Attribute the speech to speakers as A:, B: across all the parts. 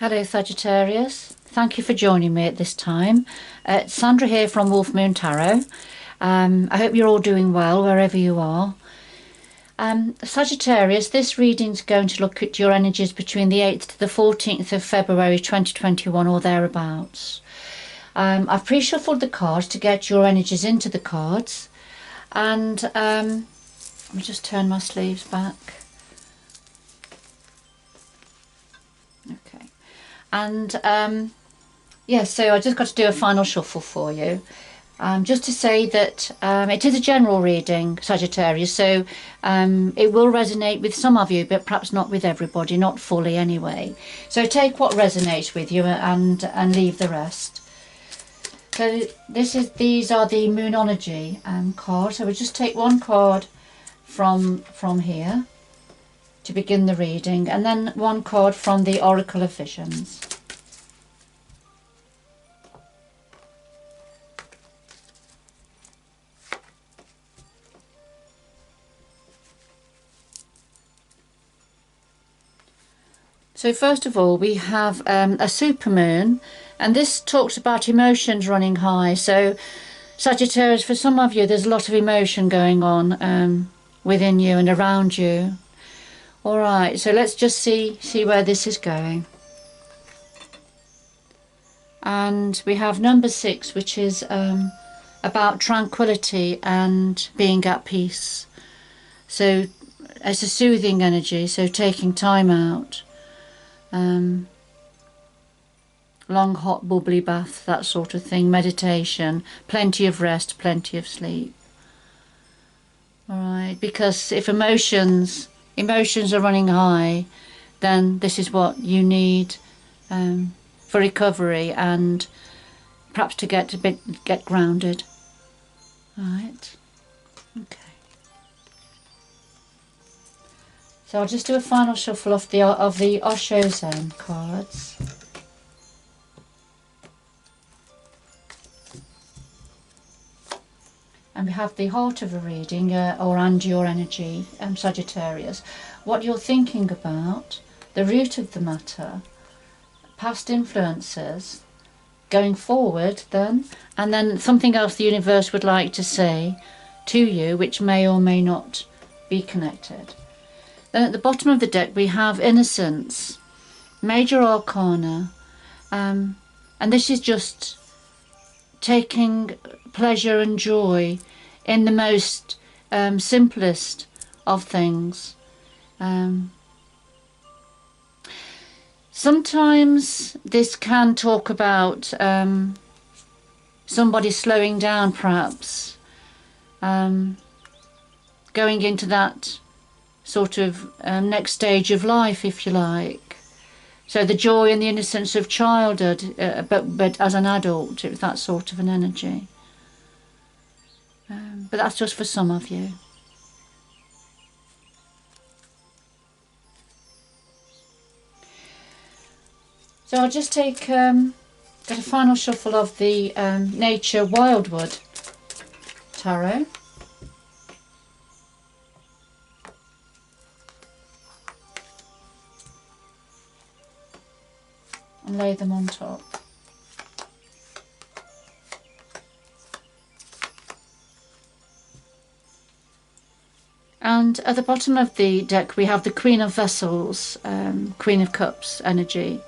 A: Hello Sagittarius, thank you for joining me at this time. It's Sandra here from Wolf Moon Tarot. I hope you're all doing well wherever you are. Sagittarius, this reading's going to look at your energies between the 8th to the 14th of February 2021 or thereabouts. I've pre-shuffled the cards to get your energies into the cards, and let me just turn my sleeves back. Okay. And yeah, so I just got to do a final shuffle for you. Just to say that it is a general reading, Sagittarius, so it will resonate with some of you, but perhaps not with everybody, not fully anyway. So take what resonates with you and leave the rest. So these are the Moonology cards. So we'll just take one card from here to begin the reading, and then one card from the Oracle of Visions. So first of all, we have a supermoon, and this talks about emotions running high. So Sagittarius, for some of you, there's a lot of emotion going on within you and around you. All right, so let's just see where this is going. And we have number 6, which is about tranquility and being at peace. So it's a soothing energy, so taking time out. Long hot bubbly bath, that sort of thing, meditation, plenty of rest, plenty of sleep. All right, because if emotions are running high, then this is what you need for recovery and perhaps to get grounded. All right, okay. So I'll just do a final shuffle of the Osho Zen cards. And we have the heart of a reading, and your energy, Sagittarius. What you're thinking about, the root of the matter, past influences, going forward then, and then something else the universe would like to say to you, which may or may not be connected. Then at the bottom of the deck we have Innocence, Major Arcana, and this is just taking pleasure and joy in the most simplest of things. Sometimes this can talk about somebody slowing down, perhaps going into that sort of next stage of life, if you like. So the joy and the innocence of childhood, but as an adult, it's that sort of an energy. But that's just for some of you. So I'll just get a final shuffle of the Nature Wildwood Tarot. And lay them on top. And at the bottom of the deck we have the Queen of Vessels, Queen of Cups energy.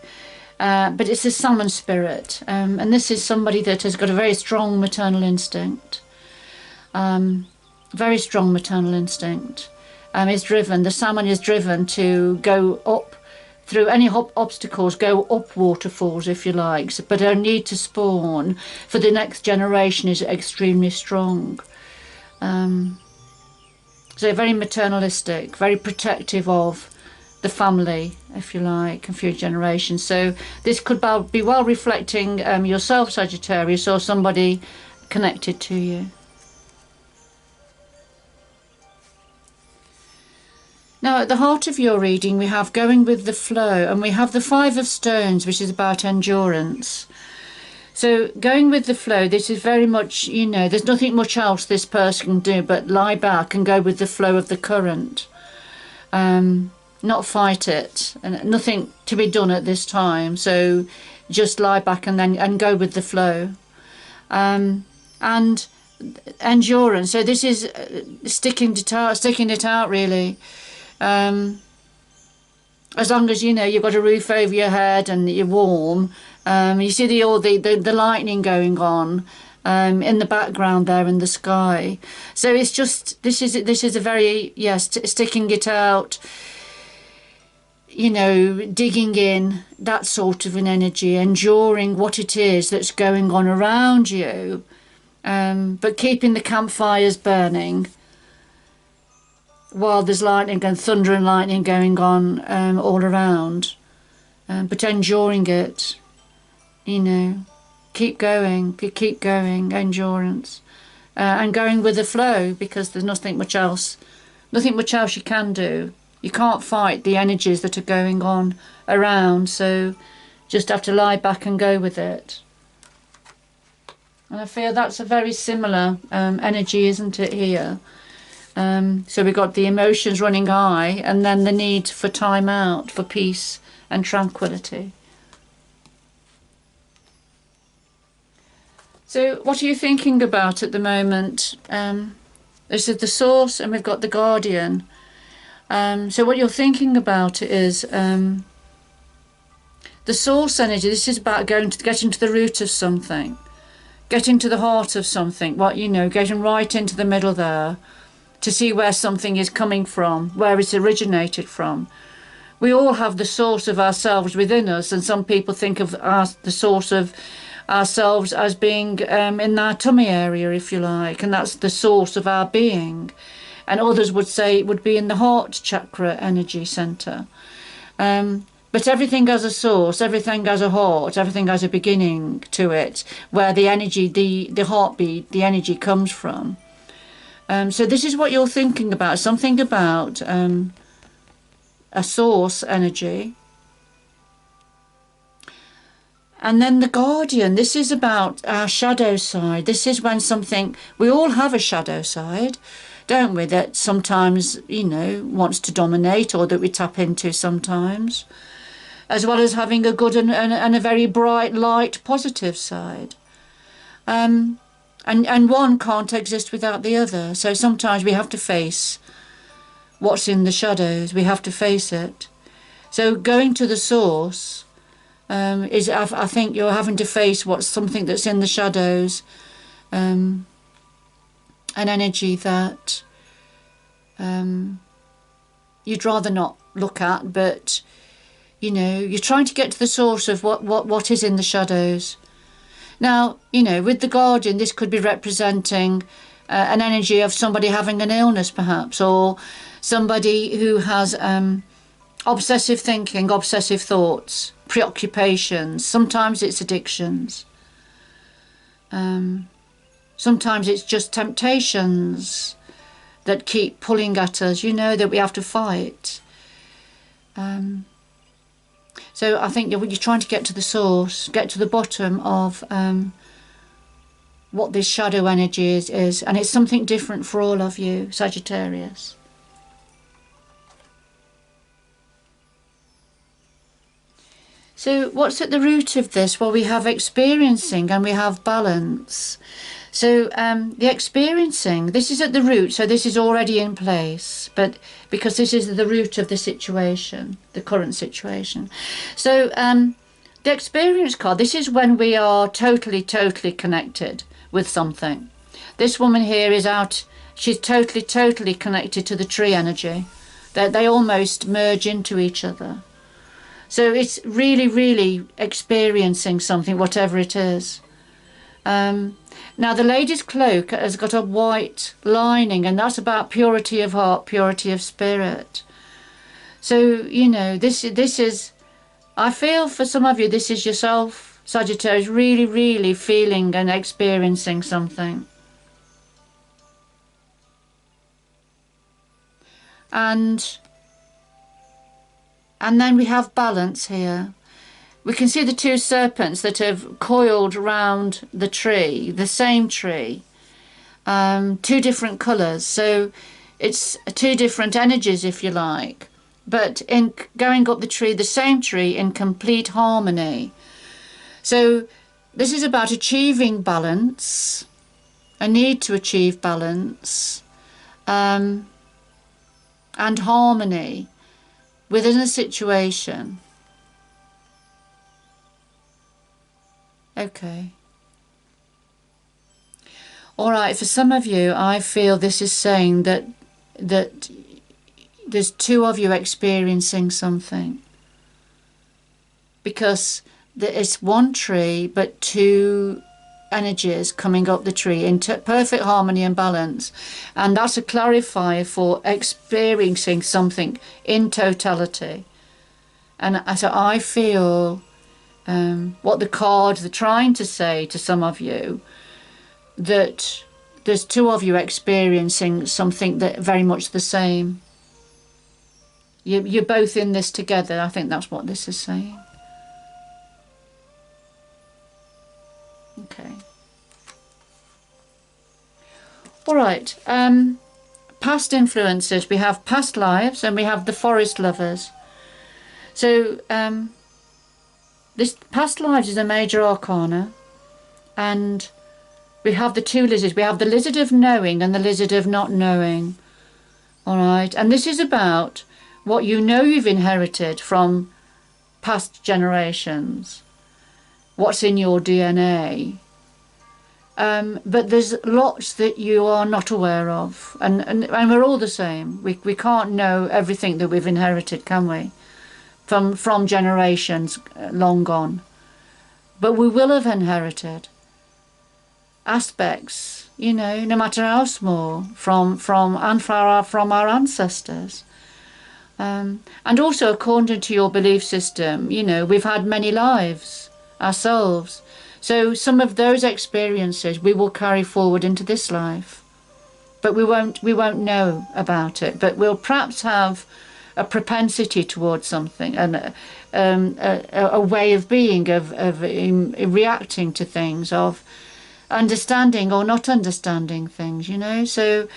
A: But it's a salmon spirit, and this is somebody that has got a very strong maternal instinct. Very strong maternal instinct. The salmon is driven to go up through any obstacles, go up waterfalls if you like, but her need to spawn for the next generation is extremely strong. So very maternalistic, very protective of the family, if you like, and future generations. So this could be well reflecting yourself, Sagittarius, or somebody connected to you. Now at the heart of your reading we have going with the flow, and we have the Five of Stones, which is about endurance. So going with the flow, this is very much, there's nothing much else this person can do but lie back and go with the flow of the current. not fight it, and nothing to be done at this time. So just lie back and go with the flow. And endurance. So this is sticking it out really. As long as you've got a roof over your head and you're warm. You see the lightning going on in the background there in the sky. So it's just this is a very sticking it out. Digging in, that sort of an energy, enduring what it is that's going on around you, but keeping the campfires burning while there's lightning and thunder and lightning going on all around, but enduring it, keep going, endurance, and going with the flow, because there's nothing much else you can do. You can't fight the energies that are going on around, so just have to lie back and go with it. And I feel that's a very similar energy, isn't it, here? So we've got the emotions running high, and then the need for time out, for peace and tranquility. So what are you thinking about at the moment? This is the source, and we've got the guardian. So what you're thinking about is the source energy. This is about getting to the root of something, getting to the heart of something, getting right into the middle there, to see where something is coming from, where it's originated from. We all have the source of ourselves within us, and some people think of the source of ourselves as being in our tummy area, if you like, and that's the source of our being. And others would say it would be in the heart chakra energy centre. But everything has a source, everything has a heart, everything has a beginning to it, where the energy, the heartbeat, the energy comes from. So this is what you're thinking about, something about a source energy. And then the guardian, this is about our shadow side. This is when we all have a shadow side, don't we, that sometimes, wants to dominate, or that we tap into sometimes, as well as having a good and a very bright, light, positive side. And one can't exist without the other. So sometimes we have to face what's in the shadows. We have to face it. So going to the source is, I think you're having to face something that's in the shadows, an energy that you'd rather not look at, but you're trying to get to the source of what is in the shadows. Now, with the guardian, this could be representing an energy of somebody having an illness, perhaps, or somebody who has obsessive thinking, obsessive thoughts, preoccupations. Sometimes it's addictions. Sometimes it's just temptations that keep pulling at us, that we have to fight. So I think you're trying to get to the source, get to the bottom of what this shadow energy is, and it's something different for all of you, Sagittarius. So what's at the root of this? Well, we have experiencing and we have balance. So the experiencing, this is at the root, so this is already in place, but because this is the root of the situation, the current situation. So the experience card, this is when we are totally connected with something. This woman here is out, she's totally connected to the tree energy. They almost merge into each other. So it's really experiencing something, whatever it is. Now the lady's cloak has got a white lining, and that's about purity of heart, purity of spirit. So, this is, I feel for some of you, this is yourself, Sagittarius, really feeling and experiencing something. And then we have balance here. We can see the two serpents that have coiled round the tree, the same tree, two different colours. So it's two different energies, if you like. but in going up the tree, the same tree, in complete harmony. So this is about achieving balance, a need to achieve balance, and harmony within a situation. Okay. All right, for some of you, I feel this is saying that there's two of you experiencing something, because it's one tree but two energies coming up the tree in perfect harmony and balance, and that's a clarifier for experiencing something in totality. And so I feel what the cards are trying to say to some of you, that there's two of you experiencing something that very much the same. You're both in this together. I think that's what this is saying. Okay. All right. Past influences. We have past lives and we have the forest lovers. So this past lives is a major arcana, and we have the two lizards. We have the lizard of knowing and the lizard of not knowing. All right. And this is about what you know you've inherited from past generations, what's in your DNA. But there's lots that you are not aware of. And we're all the same. We can't know everything that we've inherited, can we? From generations long gone. But we will have inherited aspects, you know, no matter how small, from our ancestors. And also, according to your belief system, you know, we've had many lives ourselves. So some of those experiences we will carry forward into this life, but we won't know about it. But we'll perhaps have a propensity towards something, and a way of being, of reacting to things, of understanding or not understanding things. You know, so.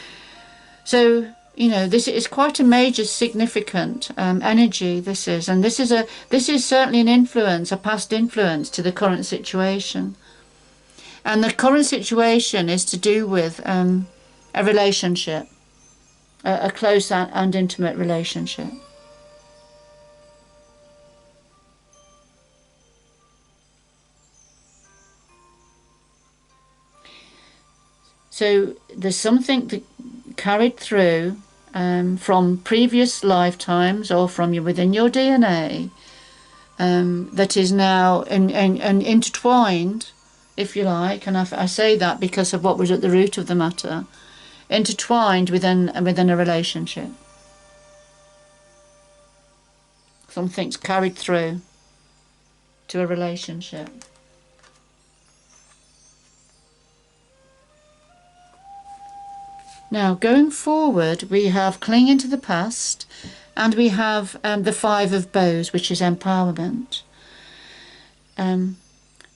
A: You know, this is quite a major, significant energy. This is certainly an influence, a past influence to the current situation. And the current situation is to do with a relationship, a close and intimate relationship. So there's something that carried through from previous lifetimes or from within your DNA that is now intertwined, if you like, and I say that because of what was at the root of the matter, intertwined within a relationship. Something's carried through to a relationship. Now, going forward, we have clinging to the past, and we have the Five of Bows, which is empowerment. In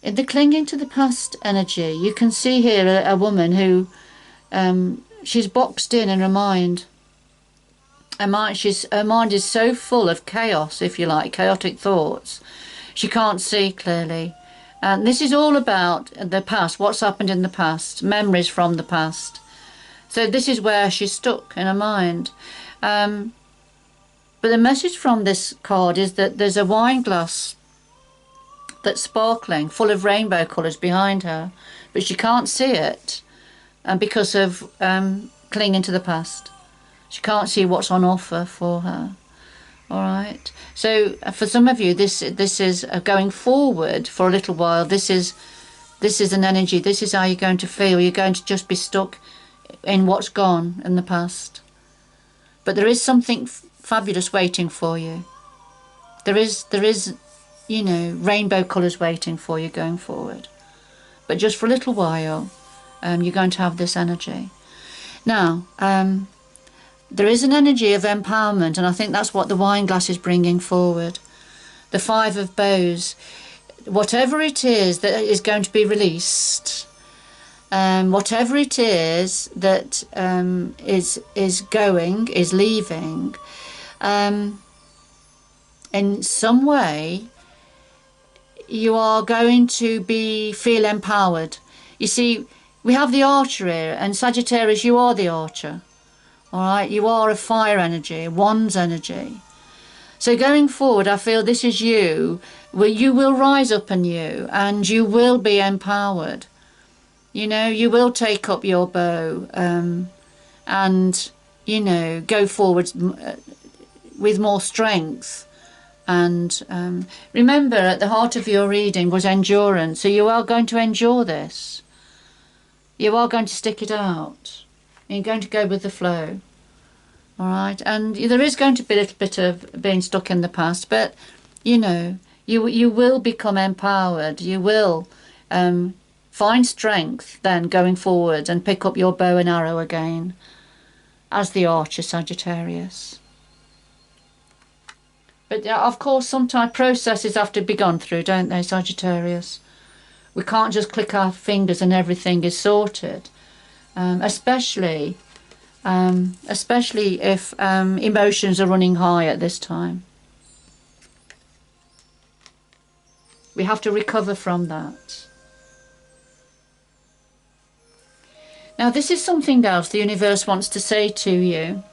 A: the clinging to the past energy, you can see here a woman who she's boxed in her mind. Her mind is so full of chaos, if you like, chaotic thoughts. She can't see clearly. And this is all about the past, what's happened in the past, memories from the past. So this is where she's stuck in her mind. But the message from this card is that there's a wine glass that's sparkling, full of rainbow colours behind her, but she can't see it, and because of clinging to the past. She can't see what's on offer for her. All right. So for some of you, this is going forward for a little while. This is an energy. This is how you're going to feel. You're going to just be stuck in what's gone in the past. But there is something fabulous waiting for you. There is, you know, rainbow colours waiting for you going forward. But just for a little while, you're going to have this energy. Now, there is an energy of empowerment, and I think that's what the wine glass is bringing forward. The Five of Bows. Whatever it is that is going to be released, whatever it is that is leaving, in some way, you are going to feel empowered. You see, we have the archer here, and Sagittarius, you are the archer. All right, you are a fire energy, one's energy. So going forward, I feel this is you, where you will rise up anew and you will be empowered. You know, you will take up your bow and, you know, go forward with more strength. And remember, at the heart of your reading was endurance. So you are going to endure this. You are going to stick it out. You're going to go with the flow. All right, and there is going to be a little bit of being stuck in the past, but you know, you will become empowered. You will find strength then going forward and pick up your bow and arrow again as the archer, Sagittarius. But of course, sometimes processes have to be gone through, don't they, Sagittarius? We can't just click our fingers and everything is sorted, especially if emotions are running high at this time. We have to recover from that. Now, this is something else the universe wants to say to you.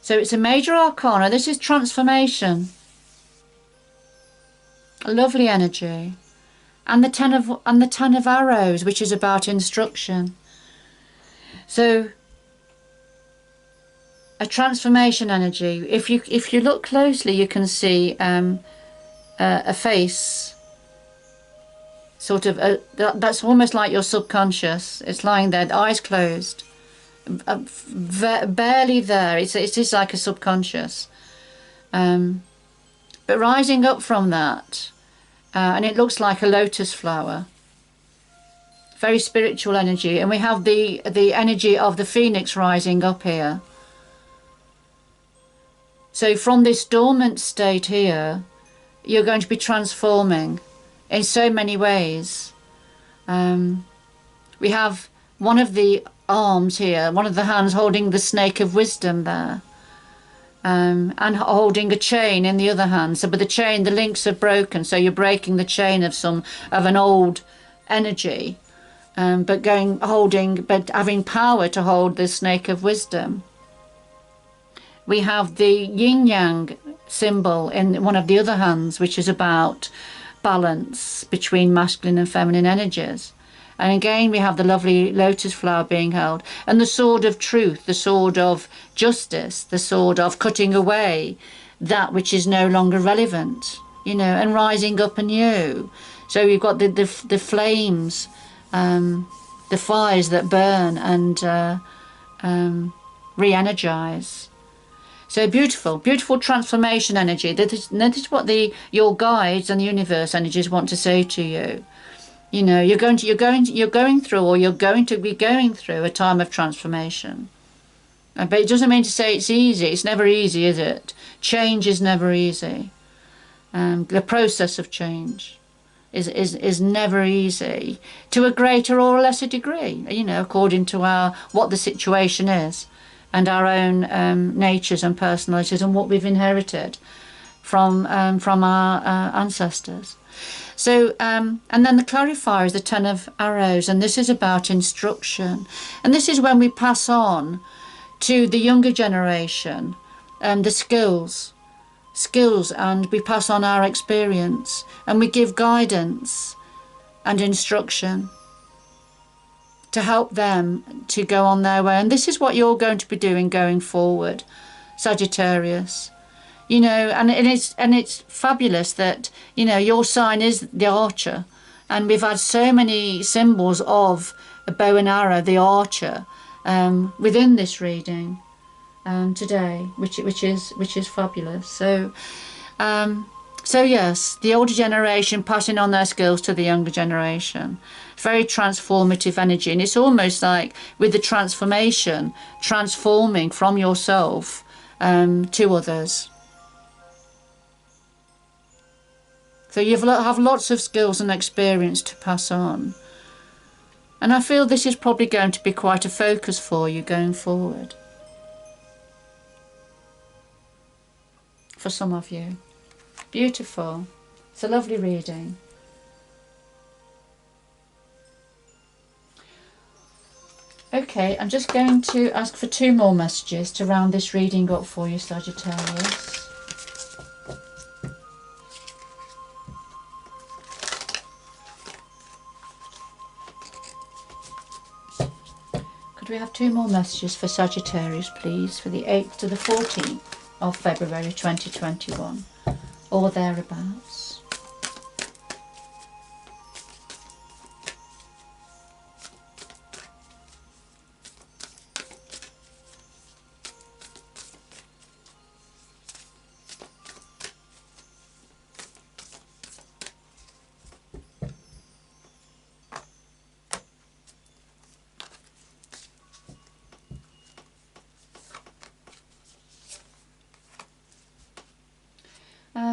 A: So it's a major arcana. This is transformation. A lovely energy. And the ten of arrows, which is about instruction. So a transformation energy. If you look closely, you can see a face, sort of that's almost like your subconscious. It's lying there, the eyes closed, barely there. It is like a subconscious, but rising up from that, and it looks like a lotus flower. Very spiritual energy, and we have the energy of the phoenix rising up here. So from this dormant state here, you're going to be transforming in so many ways. We have one of the arms here, one of the hands holding the snake of wisdom there, and holding a chain in the other hand. So, but the chain, the links are broken, so you're breaking the chain of an old energy. But having power to hold the snake of wisdom. We have the yin-yang symbol in one of the other hands, which is about balance between masculine and feminine energies. And again, we have the lovely lotus flower being held, and the sword of truth, the sword of justice, the sword of cutting away that which is no longer relevant, you know, and rising up anew. So you've got the flames, the fires that burn and re-energize. So beautiful, beautiful transformation energy. That is what your guides and the universe energies want to say to you. You know, you're going to be going through a time of transformation. But it doesn't mean to say it's easy. It's never easy, is it? Change is never easy. The process of change is never easy, to a greater or a lesser degree, you know, according to what the situation is, and our own natures and personalities, and what we've inherited from our ancestors. So, and then the clarifier is the Ten of Arrows, and this is about instruction. And this is when we pass on to the younger generation the skills, and we pass on our experience, and we give guidance and instruction to help them to go on their way. And this is what you're going to be doing going forward, Sagittarius. You know, and it's fabulous that, you know, your sign is the archer, and we've had so many symbols of a bow and arrow, the archer, within this reading today, which is fabulous. So yes, the older generation passing on their skills to the younger generation. Very transformative energy, and it's almost like with the transformation, transforming from yourself to others. So you have lots of skills and experience to pass on. And I feel this is probably going to be quite a focus for you going forward. for some of you. Beautiful. It's a lovely reading. Okay, I'm just going to ask for 2 more messages to round this reading up for you, Sagittarius. Could we have 2 more messages for Sagittarius, please, for the 8th to the 14th of February 2021, or thereabouts?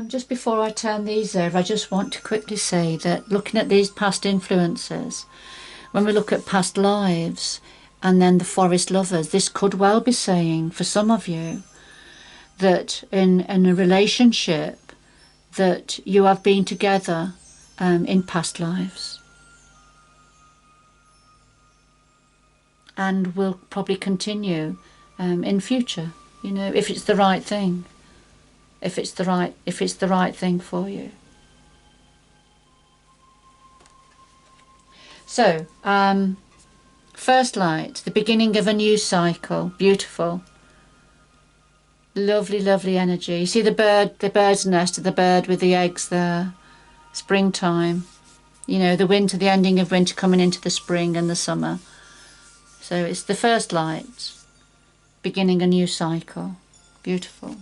A: Just before I turn these over, I just want to quickly say that looking at these past influences, when we look at past lives and then the forest lovers, this could well be saying for some of you that in a relationship that you have been together in past lives and will probably continue in future, you know, if it's the right thing. If it's the right thing for you. So, first light, the beginning of a new cycle. Beautiful. Lovely, lovely energy. You see the bird's nest of the bird with the eggs there. Springtime. You know, the winter, the ending of winter coming into the spring and the summer. So it's the first light, beginning a new cycle. Beautiful.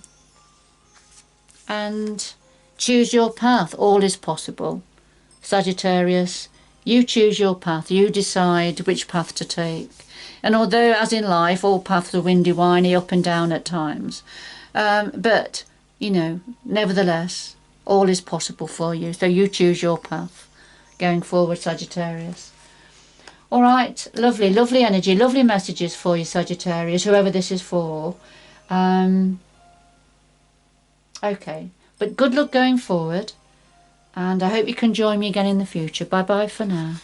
A: And choose your path. All is possible. Sagittarius, you choose your path. You decide which path to take. And although, as in life, all paths are windy, windy, up and down at times, but, you know, nevertheless, all is possible for you. So you choose your path going forward, Sagittarius. All right, lovely, lovely energy, lovely messages for you, Sagittarius, whoever this is for. Okay, but good luck going forward, and I hope you can join me again in the future. Bye bye for now.